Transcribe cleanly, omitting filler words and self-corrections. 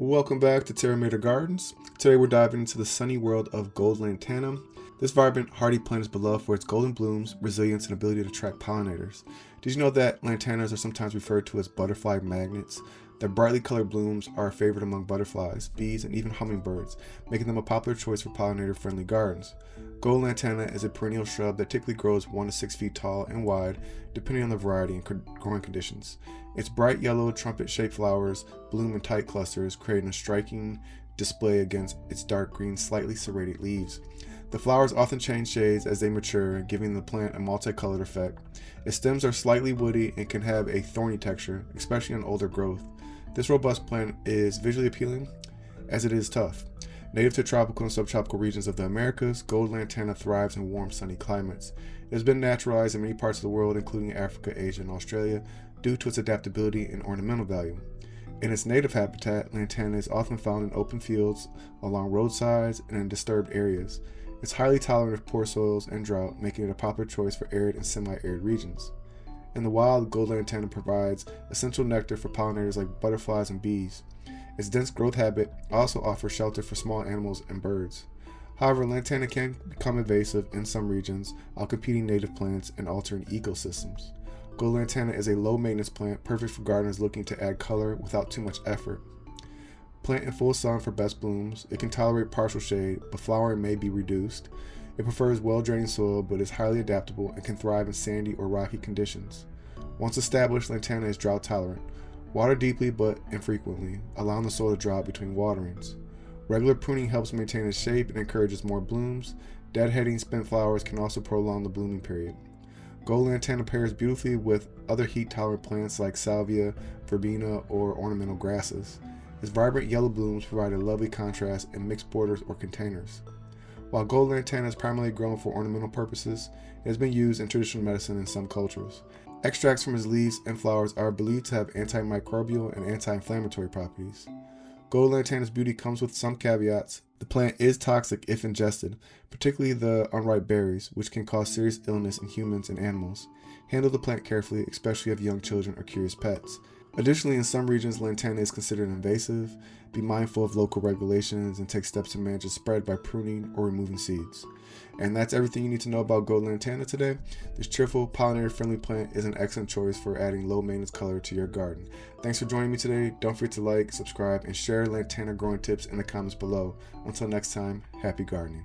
Welcome back to Terra Gardens. Today we're diving into the sunny world of Gold Lantana. This vibrant, hardy plant is beloved for its golden blooms, resilience, and ability to attract pollinators. Did you know that lantanas are sometimes referred to as butterfly magnets? Their brightly colored blooms are a favorite among butterflies, bees, and even hummingbirds, making them a popular choice for pollinator-friendly gardens. Gold lantana is a perennial shrub that typically grows 1 to 6 feet tall and wide, depending on the variety and growing conditions. Its bright yellow, trumpet-shaped flowers bloom in tight clusters, creating a striking display against its dark green, slightly serrated leaves. The flowers often change shades as they mature, giving the plant a multicolored effect. Its stems are slightly woody and can have a thorny texture, especially on older growth. This robust plant is visually appealing as it is tough. Native to tropical and subtropical regions of the Americas, Gold lantana thrives in warm, sunny climates. It has been naturalized in many parts of the world, including Africa, Asia, and Australia, due to its adaptability and ornamental value. In its native habitat, lantana is often found in open fields, along roadsides, and in disturbed areas. It's highly tolerant of poor soils and drought, making it a popular choice for arid and semi-arid regions. In the wild, Gold lantana provides essential nectar for pollinators like butterflies and bees. Its dense growth habit also offers shelter for small animals and birds. However, lantana can become invasive in some regions, outcompeting native plants and altering ecosystems. Gold lantana is a low-maintenance plant, perfect for gardeners looking to add color without too much effort. Plant in full sun for best blooms. It can tolerate partial shade, but flowering may be reduced. It prefers well-draining soil, but is highly adaptable and can thrive in sandy or rocky conditions. Once established, lantana is drought-tolerant. Water deeply but infrequently, allowing the soil to dry out between waterings. Regular pruning helps maintain its shape and encourages more blooms. Deadheading spent flowers can also prolong the blooming period. Gold lantana pairs beautifully with other heat-tolerant plants like salvia, verbena, or ornamental grasses. Its vibrant yellow blooms provide a lovely contrast in mixed borders or containers. While gold lantana is primarily grown for ornamental purposes, it has been used in traditional medicine in some cultures. Extracts from its leaves and flowers are believed to have antimicrobial and anti-inflammatory properties. Gold lantana's beauty comes with some caveats. The plant is toxic if ingested, particularly the unripe berries, which can cause serious illness in humans and animals. Handle the plant carefully, especially if young children or curious pets. Additionally, in some regions, lantana is considered invasive. Be mindful of local regulations and take steps to manage its spread by pruning or removing seeds. And that's everything you need to know about Gold lantana today. This cheerful, pollinator-friendly plant is an excellent choice for adding low-maintenance color to your garden. Thanks for joining me today. Don't forget to like, subscribe, and share lantana growing tips in the comments below. Until next time, happy gardening.